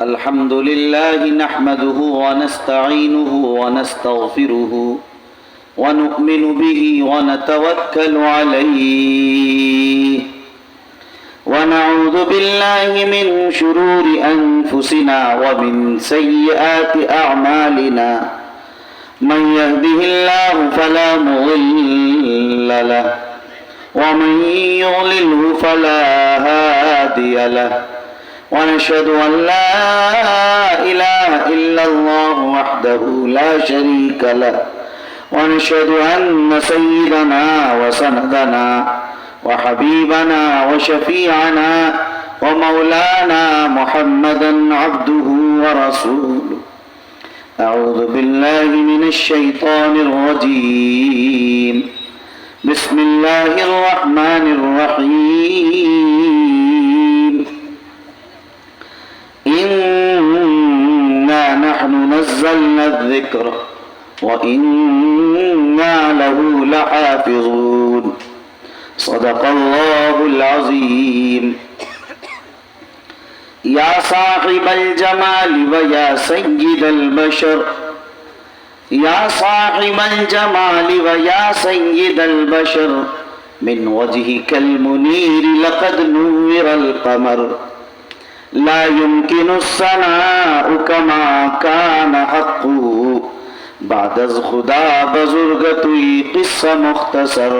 الحمد لله نحمده ونستعينه ونستغفره ونؤمن به ونتوكل عليه ونعوذ بالله من شرور أنفسنا ومن سيئات أعمالنا من يهده الله فلا مضل له ومن يضلله فلا هادي له ونشهد أن لا إله إلا الله وحده لا شريك له ونشهد أن سيدنا وسندنا وحبيبنا وشفيعنا ومولانا محمدا عبده ورسوله. أعوذ بالله من الشيطان الرجيم. بسم الله الرحمن الرحيم. إنا نحن نزلنا الذكر وإنا له لحافظون. صدق الله العظيم. يا صاحب الجمال ويا سيد البشر، يا صاحب الجمال ويا سيد البشر، من وجهك المنير لقد نور القمر، لا يمكن الثناء كما كان حقه، بعد از خدا بزرگ توی قصہ مختصر.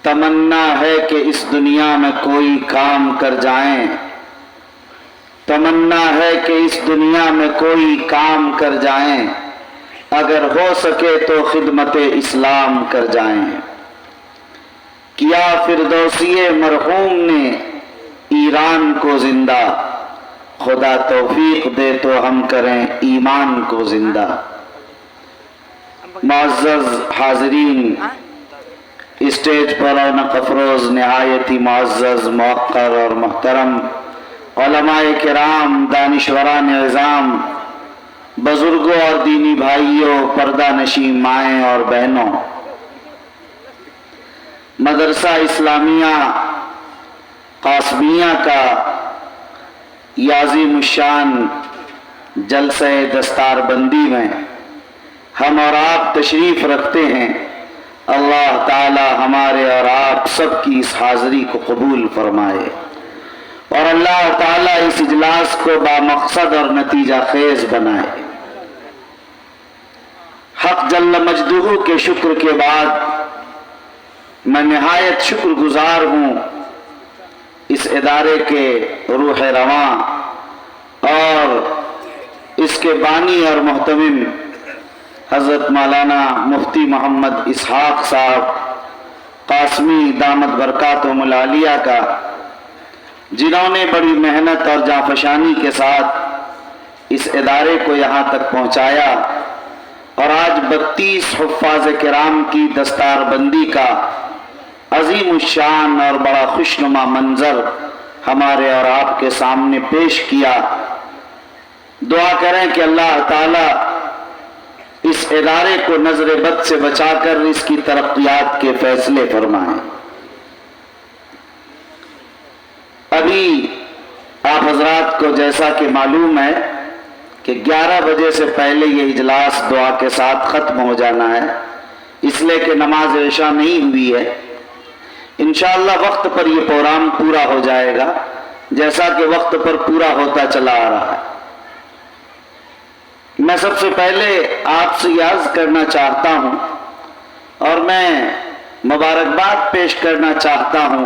تمنا ہے کہ اس دنیا میں کوئی کام کر جائیں، تمنا ہے کہ اس دنیا میں کوئی کام کر جائیں، اگر ہو سکے تو خدمت اسلام کر جائیں. کیا فردوسی مرحوم نے ایران کو زندہ، خدا توفیق دے تو ہم کریں ایمان کو زندہ. معزز حاضرین، اسٹیج پر رونق افروز نہایت ہی معزز، موقر اور محترم علماء کرام، دانشوران عظام، بزرگوں اور دینی بھائیوں، پردہ نشین مائیں اور بہنوں، مدرسہ اسلامیہ قاسمیہ کا یہ عظیم الشان جلسہ دستار بندی میں ہم اور آپ تشریف رکھتے ہیں. اللہ تعالی ہمارے اور آپ سب کی اس حاضری کو قبول فرمائے، اور اللہ تعالیٰ اس اجلاس کو بامقصد اور نتیجہ خیز بنائے. حق جل مجدہ کے شکر کے بعد میں نہایت شکر گزار ہوں اس ادارے کے روح رواں اور اس کے بانی اور محتمم حضرت مولانا مفتی محمد اسحاق صاحب قاسمی دامت برکاتہم العالیہ کا، جنہوں نے بڑی محنت اور جانفشانی کے ساتھ اس ادارے کو یہاں تک پہنچایا اور آج 32 حفاظ کرام کی دستار بندی کا عظیم الشان اور بڑا خوشنما منظر ہمارے اور آپ کے سامنے پیش کیا۔ دعا کریں کہ اللہ تعالی اس ادارے کو نظر بد سے بچا کر اس کی ترقیات کے فیصلے فرمائیں۔ ابھی آپ حضرات کو جیسا کہ معلوم ہے کہ 11 بجے سے پہلے یہ اجلاس دعا کے ساتھ ختم ہو جانا ہے، اس لیے کہ نماز عشاء نہیں ہوئی ہے۔ انشاءاللہ وقت پر یہ پروگرام پورا ہو جائے گا، جیسا کہ وقت پر پورا ہوتا چلا آ رہا ہے۔ میں سب سے پہلے آپ سے یہ عرض کرنا چاہتا ہوں اور میں مبارکباد پیش کرنا چاہتا ہوں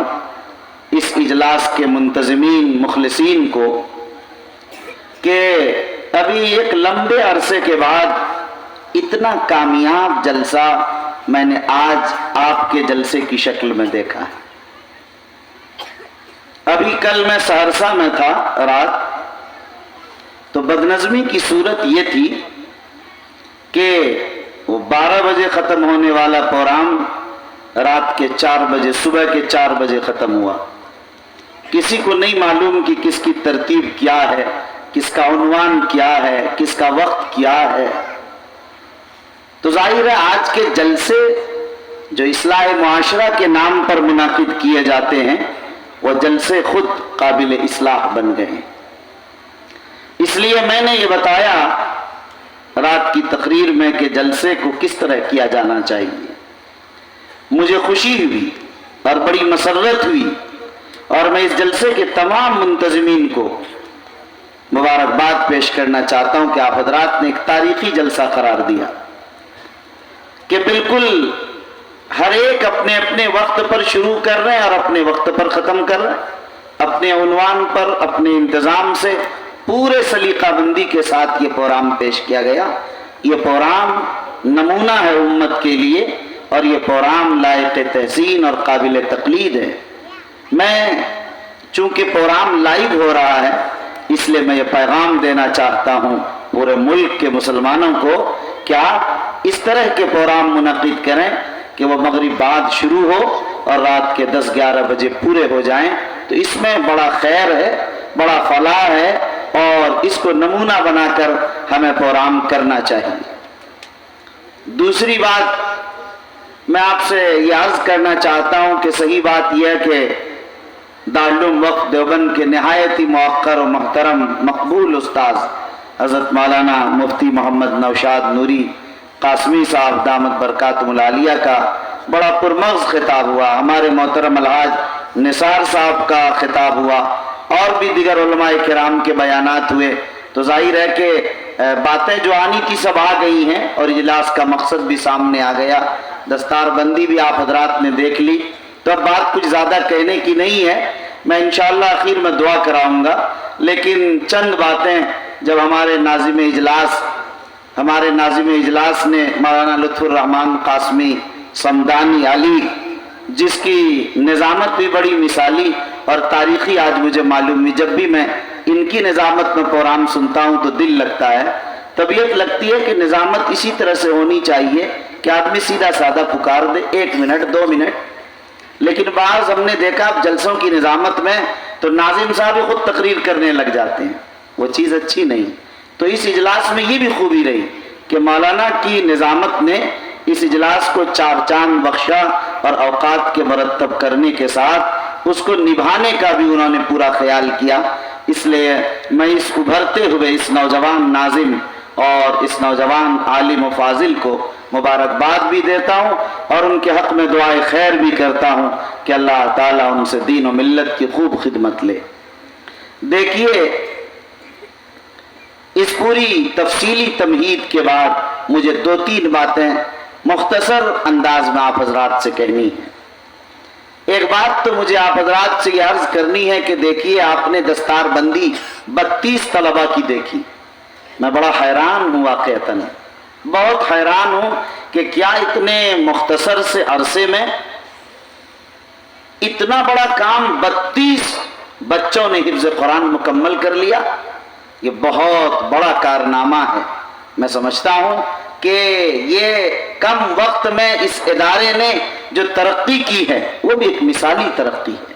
اس اجلاس کے منتظمین مخلصین کو کہ ابھی ایک لمبے عرصے کے بعد اتنا کامیاب جلسہ میں نے آج آپ کے جلسے کی شکل میں دیکھا ہے۔ ابھی کل میں سہرسہ میں تھا رات، تو بدنظمی کی صورت یہ تھی کہ وہ 12 بجے ختم ہونے والا پروگرام رات کے 4 بجے، صبح کے 4 بجے ختم ہوا۔ کسی کو نہیں معلوم کہ کس کی ترتیب کیا ہے، کس کا عنوان کیا ہے، کس کا وقت کیا ہے۔ تو ظاہر ہے آج کے جلسے جو اصلاح معاشرہ کے نام پر منعقد کیے جاتے ہیں وہ جلسے خود قابل اصلاح بن گئے ہیں۔ اس لیے میں نے یہ بتایا رات کی تقریر میں کہ جلسے کو کس طرح کیا جانا چاہیے۔ مجھے خوشی ہوئی اور بڑی مسرت ہوئی اور میں اس جلسے کے تمام منتظمین کو مبارکباد پیش کرنا چاہتا ہوں کہ آپ حضرات نے ایک تاریخی جلسہ قرار دیا کہ بالکل ہر ایک اپنے اپنے وقت پر شروع کر رہے ہیں اور اپنے وقت پر ختم کر رہے ہیں، اپنے عنوان پر، اپنے انتظام سے، پورے سلیقہ بندی کے ساتھ یہ پروگرام پیش کیا گیا۔ یہ پروگرام نمونہ ہے امت کے لیے اور یہ پروگرام لائق تحسین اور قابل تقلید ہے۔ میں چونکہ پروگرام لائیو ہو رہا ہے اس لیے میں یہ پیغام دینا چاہتا ہوں پورے ملک کے مسلمانوں کو کہ آپ اس طرح کے پروگرام منعقد کریں کہ وہ مغرب بعد شروع ہو اور رات کے 10-11 بجے پورے ہو جائیں، تو اس میں بڑا خیر ہے، بڑا فلاح ہے اور اس کو نمونہ بنا کر ہمیں پروگرام کرنا چاہیے۔ دوسری بات میں آپ سے یہ عرض کرنا چاہتا ہوں کہ صحیح بات یہ ہے کہ دارالعلوم وقف دیوبند کے نہایت ہی موقر و محترم مقبول استاذ حضرت مولانا مفتی محمد نوشاد نوری قاسمی صاحب دامت برکاتہم العالیہ کا بڑا پرمغز خطاب ہوا، ہمارے محترم الحاج نثار صاحب کا خطاب ہوا اور بھی دیگر علماء کرام کے بیانات ہوئے۔ تو ظاہر ہے کہ باتیں جو آنی تھی سب آ گئی ہیں اور اجلاس کا مقصد بھی سامنے آ گیا، دستار بندی بھی آپ حضرات نے دیکھ لی، تو اب بات کچھ زیادہ کہنے کی نہیں ہے۔ میں انشاءاللہ آخر میں دعا کراؤں گا، لیکن چند باتیں جب ہمارے ناظم اجلاس نے مولانا لطف الرحمن قاسمی صمدانی علی، جس کی نظامت بھی بڑی مثالی اور تاریخی آج مجھے معلوم ہوئی، جب بھی میں ان کی نظامت میں پروگرام سنتا ہوں تو دل لگتا ہے، طبیعت لگتی ہے کہ نظامت اسی طرح سے ہونی چاہیے کہ آدمی سیدھا سادہ پکار دے 1 منٹ 2 منٹ، لیکن بعض ہم نے دیکھا جلسوں کی نظامت میں تو ناظم صاحب ہی خود تقریر کرنے لگ جاتے ہیں، وہ چیز اچھی نہیں۔ تو اس اجلاس میں یہ بھی خوبی رہی کہ مولانا کی نظامت نے اس اجلاس کو 4 چاند بخشا اور اوقات کے مرتب کرنے کے ساتھ اس کو نبھانے کا بھی انہوں نے پورا خیال کیا۔ اس لیے میں اس ابھرتے ہوئے اس نوجوان ناظم اور اس نوجوان عالم و فاضل کو مبارکباد بھی دیتا ہوں اور ان کے حق میں دعائے خیر بھی کرتا ہوں کہ اللہ تعالیٰ ان سے دین و ملت کی خوب خدمت لے۔ دیکھیے، اس پوری تفصیلی تمہید کے بعد مجھے 2-3 باتیں مختصر انداز میں آپ حضرات سے کہنی ہے۔ ایک بات تو مجھے آپ حضرات سے یہ عرض کرنی ہے کہ دیکھیے، آپ نے دستار بندی 32 طلبہ کی دیکھی، میں بڑا حیران ہوں واقعتاً بہت حیران ہوں کہ کیا اتنے مختصر سے عرصے میں اتنا بڑا کام 32 بچوں نے حفظ قرآن مکمل کر لیا. یہ بہت بڑا کارنامہ ہے. میں سمجھتا ہوں کہ یہ کم وقت میں اس ادارے نے جو ترقی کی ہے وہ بھی ایک مثالی ترقی ہے.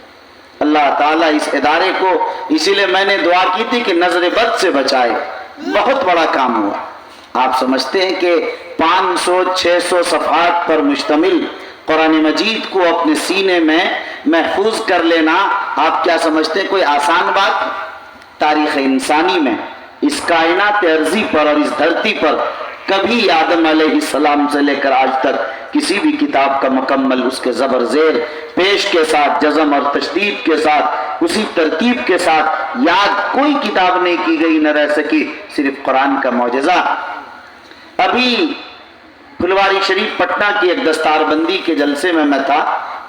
اللہ تعالیٰ اس ادارے کو، اسی لیے میں نے دعا کی تھی کہ نظر بد سے بچائے. بہت بڑا کام ہوا. آپ سمجھتے ہیں کہ 500-600 صفحات پر مشتمل قرآن مجید کو اپنے سینے میں محفوظ کر لینا، آپ کیا سمجھتے ہیں کوئی آسان بات؟ تاریخ انسانی میں اس کائنات ارضی پر اور اس دھرتی پر کبھی آدم علیہ السلام سے لے کر آج تک کسی بھی کتاب کا مکمل اس کے زبر زیر پیش کے ساتھ، جزم اور تشدید کے ساتھ، اسی ترتیب کے ساتھ یاد کوئی کتاب نہیں کی گئی، نہ رہ سکی، صرف قرآن کا معجزہ. ابھی پھلواری شریف پٹنہ کی ایک دستار بندی کے جلسے میں تھا،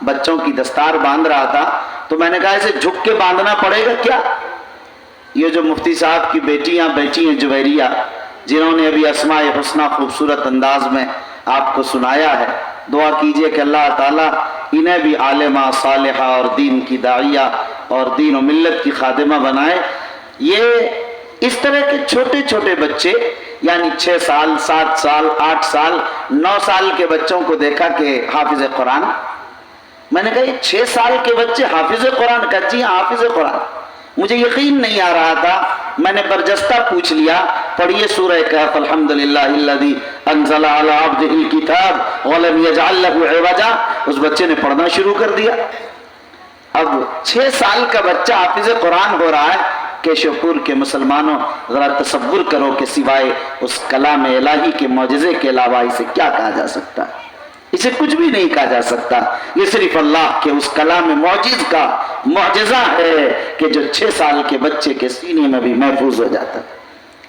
بچوں کی دستار باندھ رہا تھا، تو میں نے کہا اسے جھک کے باندھنا پڑے گا کیا؟ یہ جو مفتی صاحب کی بیٹیاں بیٹھی ہیں جویریہ، جنہوں نے ابھی اسماء حسنہ خوبصورت انداز میں آپ کو سنایا ہے، دعا کیجئے کہ اللہ تعالیٰ انہیں بھی عالمہ صالحہ اور دین کی داعیہ اور دین و ملت کی خادمہ بنائے. یہ اس طرح کے چھوٹے چھوٹے بچے، یعنی 6 سال 7 سال 8 سال 9 سال کے بچوں کو دیکھا کہ حافظ قرآن. میں نے کہا یہ 6 سال کے بچے حافظ قرآن؟ کہا جی حافظ قرآن. مجھے یقین نہیں آ رہا تھا. میں نے برجستہ پوچھ لیا، پڑھیے سورہ کہف الحمدللہ الذی انزل علی عبدہ الکتاب ولم یجعل لہ عوجا. اس بچے نے پڑھنا شروع کر دیا. اب 6 سال کا بچہ حافظ قرآن ہو رہا ہے. کیشوپور کے مسلمانوں ذرا تصور کرو کہ سوائے اس کلام الہی کے معجزے کے علاوہ اسے کیا کہا جا سکتا ہے؟ اسے کچھ بھی نہیں کہا جا سکتا. یہ صرف اللہ کے اس کلام معجز کا معجزہ ہے کہ جو 6 سال کے بچے کے سینے میں بھی محفوظ ہو جاتا ہے.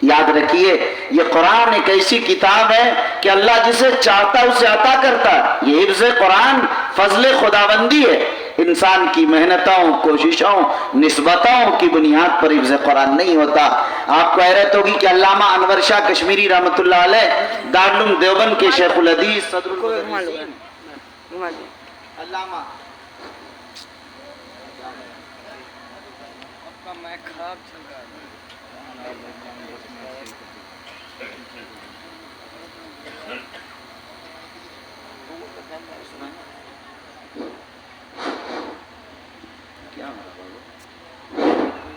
یاد رکھیے یہ قرآن ایک ایسی کتاب ہے کہ اللہ جسے چاہتا اسے عطا کرتا ہے. یہ حفظ قرآن فضل خداوندی ہے. انسان کی محنتوں، کوششوں، نسبتوں کی بنیاد پر حفظ قرآن نہیں ہوتا. آپ کو حیرت ہوگی کہ علامہ انور شاہ کشمیری رحمۃ اللہ علیہ دارالعلوم دیوبند کے شیخ الحدیث صدر علامہ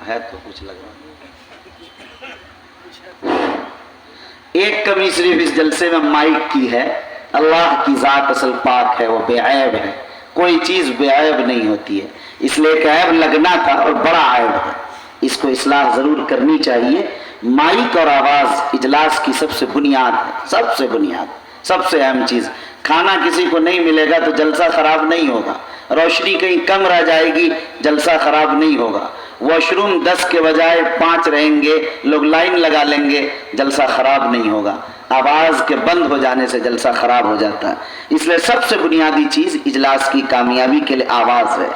ہے تو کچھ لگ رہا. ایک کمی صرف اس جلسے میں مائک کی ہے. اللہ کی ذات اصل پاک ہے، وہ بے عیب ہے. کوئی چیز بے عیب نہیں ہوتی ہے. اس لیے ایک عیب لگنا تھا اور بڑا عیب ہے. اس کو اصلاح ضرور کرنی چاہیے. مائک اور آواز اجلاس کی سب سے بنیاد ہے، سب سے بنیاد، سب سے اہم چیز. کھانا کسی کو نہیں ملے گا تو جلسہ خراب نہیں ہوگا. روشنی کہیں کم رہ جائے گی، جلسہ خراب نہیں ہوگا. واش روم 10 کے بجائے 5 رہیں گے، لوگ لائن لگا لیں گے، جلسہ خراب نہیں ہوگا. آواز کے بند ہو جانے سے جلسہ خراب ہو جاتا ہے. اس لیے سب سے بنیادی چیز اجلاس کی کامیابی کے لیے آواز ہے.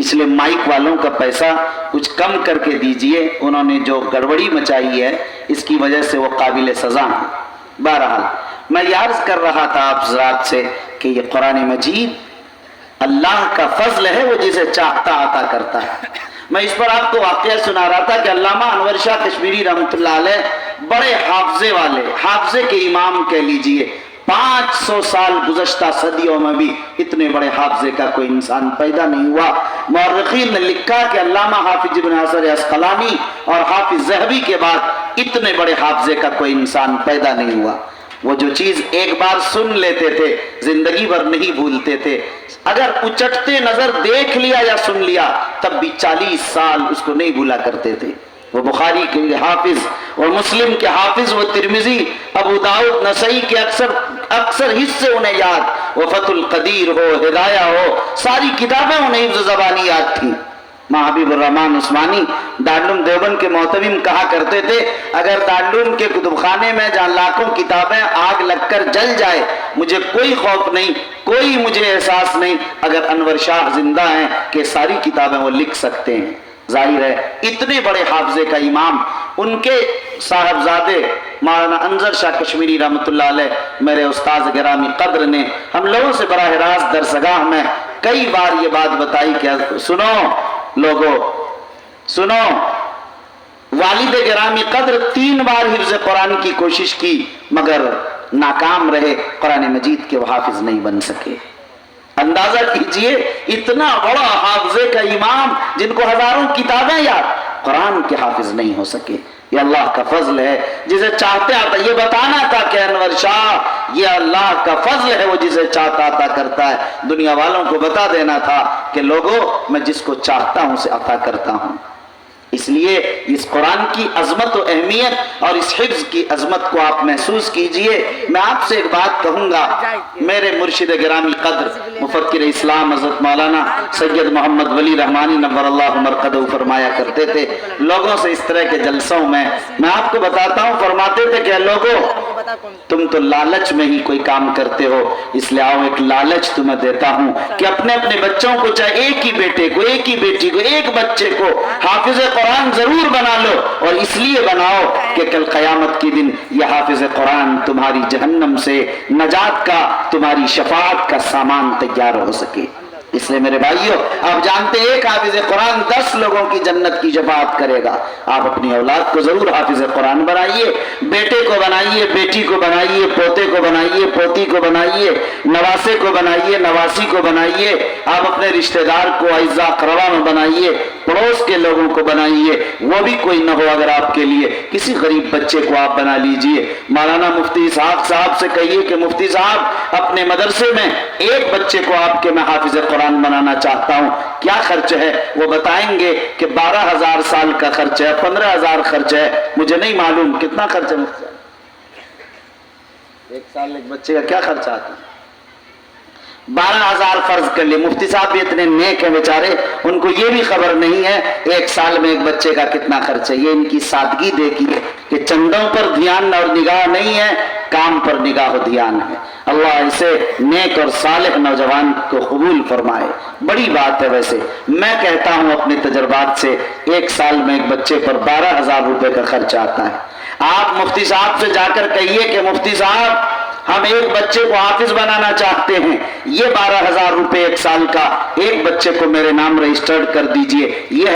اس لیے مائک والوں کا پیسہ کچھ کم کر کے دیجئے. انہوں نے جو گڑبڑی مچائی ہے اس کی وجہ سے وہ قابل سزا ہیں. بہرحال میں یہ عرض کر رہا تھا آپ حضرات سے کہ یہ قرآن مجید اللہ کا فضل ہے، وہ جسے چاہتا عطا کرتا ہے. میں اس پر آپ کو واقعہ سنا رہا تھا کہ علامہ انور شاہ کشمیری رحمۃ اللہ علیہ بڑے حافظے والے، حافظے کے امام کہہ لیجئے. 500 سال گزشتہ صدیوں میں بھی اتنے بڑے حافظے کا کوئی انسان پیدا نہیں ہوا. مورخین نے لکھا کہ علامہ حافظ ابن حجر عسقلانی اور حافظ ذہبی کے بعد اتنے بڑے حافظے کا کوئی انسان پیدا نہیں ہوا. وہ جو چیز ایک بار سن لیتے تھے زندگی بھر نہیں بھولتے تھے. اگر اچٹتے نظر دیکھ لیا یا سن لیا تب بھی 40 سال اس کو نہیں بھولا کرتے تھے. وہ بخاری کے حافظ اور مسلم کے حافظ، وہ ترمذی، ابو داؤد، نسائی کے اکثر حصے انہیں یاد. وہ فتح القدیر ہو، ہدایہ ہو، ساری کتابیں انہیں حفظ زبانی یاد تھیں. حبیب الرحمن عثمانی دارالعلوم دیوبند کے محتمم کہا کرتے تھے اگر دارالعلوم کے کتب خانے میں جہاں لاکھوں کتابیں آگ لگ کر جل جائے مجھے کوئی خوف نہیں، کوئی مجھے احساس نہیں، اگر انور شاہ زندہ ہیں کہ ساری کتابیں وہ لکھ سکتے ہیں. ظاہر ہے اتنے بڑے حافظے کا امام، ان کے صاحبزادے مولانا انظر شاہ کشمیری رحمۃ اللہ علیہ میرے استاذ گرامی قدر نے ہم لوگوں سے براہ راست درسگاہ میں کئی بار یہ بات بتائی کہ سنو لوگو سنو، والد گرامی قدر 3 بار حفظ قرآن کی کوشش کی مگر ناکام رہے، قرآن مجید کے وہ حافظ نہیں بن سکے۔ اندازہ کیجئے اتنا بڑا حافظے کا امام جن کو ہزاروں کتابیں یاد، قرآن کے حافظ نہیں ہو سکے۔ یہ اللہ کا فضل ہے، جسے چاہتے آتا، یہ بتانا تھا کہ انور شاہ یہ اللہ کا فضل ہے، وہ جسے چاہتا عطا کرتا ہے۔ دنیا والوں کو بتا دینا تھا کہ لوگوں میں جس کو چاہتا ہوں اسے عطا کرتا ہوں۔ اس لیے اس قرآن کی عظمت و اہمیت اور اس حفظ کی عظمت کو آپ محسوس کیجئے۔ میں آپ سے ایک بات کہوں گا، میرے مرشد گرامی قدر مفکر اسلام حضرت مولانا سید محمد ولی رحمانی نور اللہ مرقدہ فرمایا کرتے تھے، لوگوں سے اس طرح کے جلسوں میں آپ کو بتاتا ہوں، فرماتے تھے کہ لوگوں تم تو لالچ میں ہی کوئی کام کرتے ہو، اس لیے آؤ ایک لالچ تمہیں دیتا ہوں کہ اپنے اپنے بچوں کو، چاہے ایک ہی بیٹے کو، ایک ہی بیٹی کو، ایک بچے کو حافظ قرآن ضرور بنا لو، اور اس لیے بناؤ کہ کل قیامت کے دن یہ حافظ قرآن تمہاری جہنم سے نجات کا، تمہاری شفاعت کا سامان تیار ہو سکے۔ اس لیے میرے بھائیوں، آپ جانتے ہیں ایک حافظ قرآن 10 لوگوں کی جنت کی شفاعت کرے گا۔ آپ اپنی اولاد کو ضرور حافظ قرآن بنائیے، بیٹے کو بنائیے، بیٹی کو بنائیے، پوتے کو بنائیے، پوتی کو بنائیے، نواسے کو بنائیے، نواسی کو بنائیے، آپ اپنے رشتہ دار کو اعزاء اقربا میں بنائیے، پڑوس کے لوگوں کو بنائیے، وہ بھی کوئی نہ ہو اگر آپ کے لیے کسی غریب بچے کو آپ بنا لیجئے۔ مولانا مفتی اسحاق صاحب سے کہیے کہ مفتی صاحب اپنے مدرسے میں ایک بچے کو آپ کے میں حافظ قرآن بنانا چاہتا ہوں، کیا خرچ ہے؟ وہ بتائیں گے کہ 12,000 سال کا خرچ ہے، 15,000 خرچ ہے، مجھے نہیں معلوم کتنا خرچ ہے مفتی صاحب؟ ایک سال ایک بچے کا کیا خرچ آتا ہے؟ 12,000 فرض کر لیں۔ مفتی صاحب بھی اتنے نیک ہیں بیچارے، ان کو یہ بھی خبر نہیں ہے ایک سال میں ایک بچے کا کتنا خرچ ہے۔ یہ ان کی سادگی دیکھیے کہ چندوں پر دھیان اور نگاہ نہیں ہے، کام پر نگاہ و دھیان ہے۔ اللہ اسے نیک اور صالح نوجوان کو قبول فرمائے۔ بڑی بات ہے۔ ویسے میں کہتا ہوں اپنے تجربات سے، ایک سال میں ایک بچے پر 12,000 روپے کا خرچ آتا ہے۔ آپ مفتی صاحب سے جا کر کہیے کہ مفتی صاحب ہم ایک بچے کو حافظ بنانا چاہتے ہیں، یہ 12,000 روپے ایک سال کا ایک بچے کو میرے نام رجسٹرڈ کر دیجئے۔ یہ